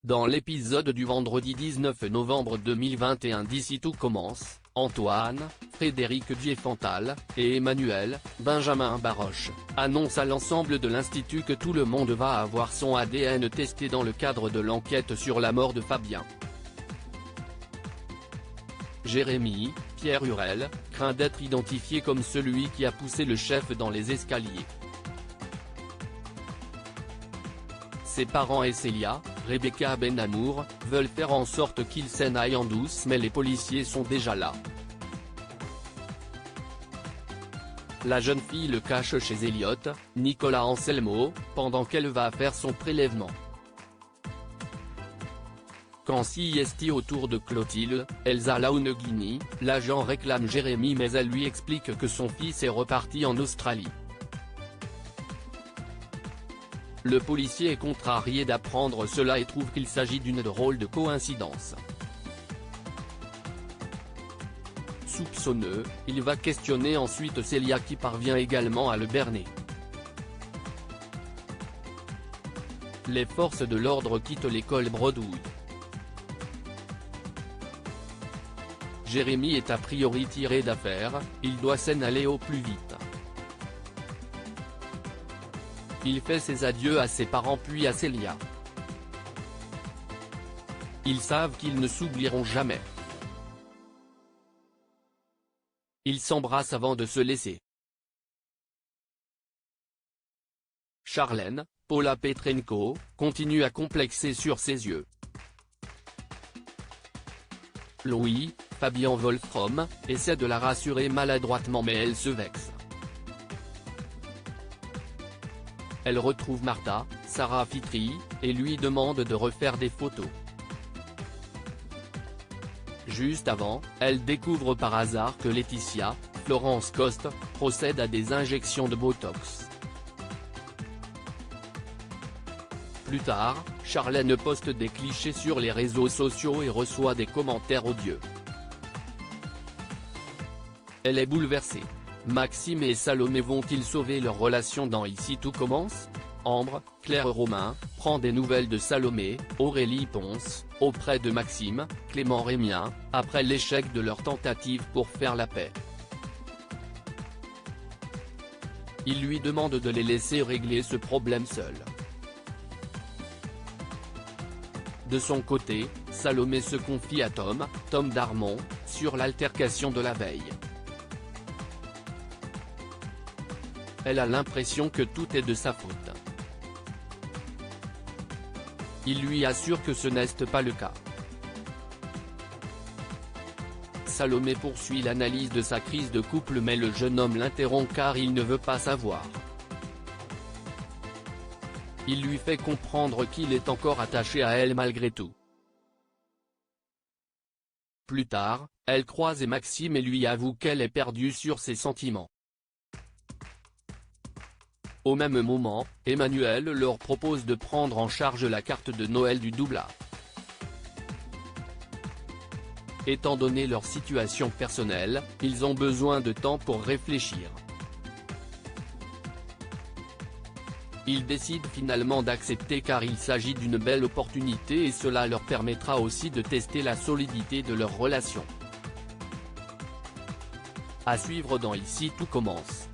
Dans l'épisode du vendredi 19 novembre 2021 d'Ici tout commence, Antoine, Frédéric Diefenthal, et Emmanuel, Benjamin Baroche, annoncent à l'ensemble de l'Institut que tout le monde va avoir son ADN testé dans le cadre de l'enquête sur la mort de Fabien. Jérémy, Pierre Hurel, craint d'être identifié comme celui qui a poussé le chef dans les escaliers. Ses parents et Célia, Rebecca Benamour, veulent faire en sorte qu'il s'en aille en douce, mais les policiers sont déjà là. La jeune fille le cache chez Elliot, Nicolas Anselmo, pendant qu'elle va faire son prélèvement. Quand s'y autour de Clotilde, Elsa Launeghini, l'agent réclame Jérémy mais elle lui explique que son fils est reparti en Australie. Le policier est contrarié d'apprendre cela et trouve qu'il s'agit d'une drôle de coïncidence. Soupçonneux, il va questionner ensuite Célia qui parvient également à le berner. Les forces de l'ordre quittent l'école Broadwood. Jérémy est a priori tiré d'affaire, il doit s'en aller au plus vite. Il fait ses adieux à ses parents puis à Célia. Ils savent qu'ils ne s'oublieront jamais. Ils s'embrassent avant de se laisser. Charlène, Paula Petrenko, continue à complexer sur ses yeux. Louis, Fabien Wolfrom, essaie de la rassurer maladroitement mais elle se vexe. Elle retrouve Martha, Sarah Fitri, et lui demande de refaire des photos. Juste avant, elle découvre par hasard que Laetitia, Florence Coste, procède à des injections de Botox. Plus tard, Charlène poste des clichés sur les réseaux sociaux et reçoit des commentaires odieux. Elle est bouleversée. Maxime et Salomé vont-ils sauver leur relation dans Ici tout commence? Ambre, Claire Romain, prend des nouvelles de Salomé, Aurélie Ponce, auprès de Maxime, Clément Rémien, après l'échec de leur tentative pour faire la paix. Il lui demande de les laisser régler ce problème seul. De son côté, Salomé se confie à Tom Darmon, sur l'altercation de la veille. Elle a l'impression que tout est de sa faute. Il lui assure que ce n'est pas le cas. Salomé poursuit l'analyse de sa crise de couple mais le jeune homme l'interrompt car il ne veut pas savoir. Il lui fait comprendre qu'il est encore attaché à elle malgré tout. Plus tard, elle croise Maxime et lui avoue qu'elle est perdue sur ses sentiments. Au même moment, Emmanuel leur propose de prendre en charge la carte de Noël du Doublat. Étant donné leur situation personnelle, ils ont besoin de temps pour réfléchir. Ils décident finalement d'accepter car il s'agit d'une belle opportunité et cela leur permettra aussi de tester la solidité de leur relation. À suivre dans Ici tout commence.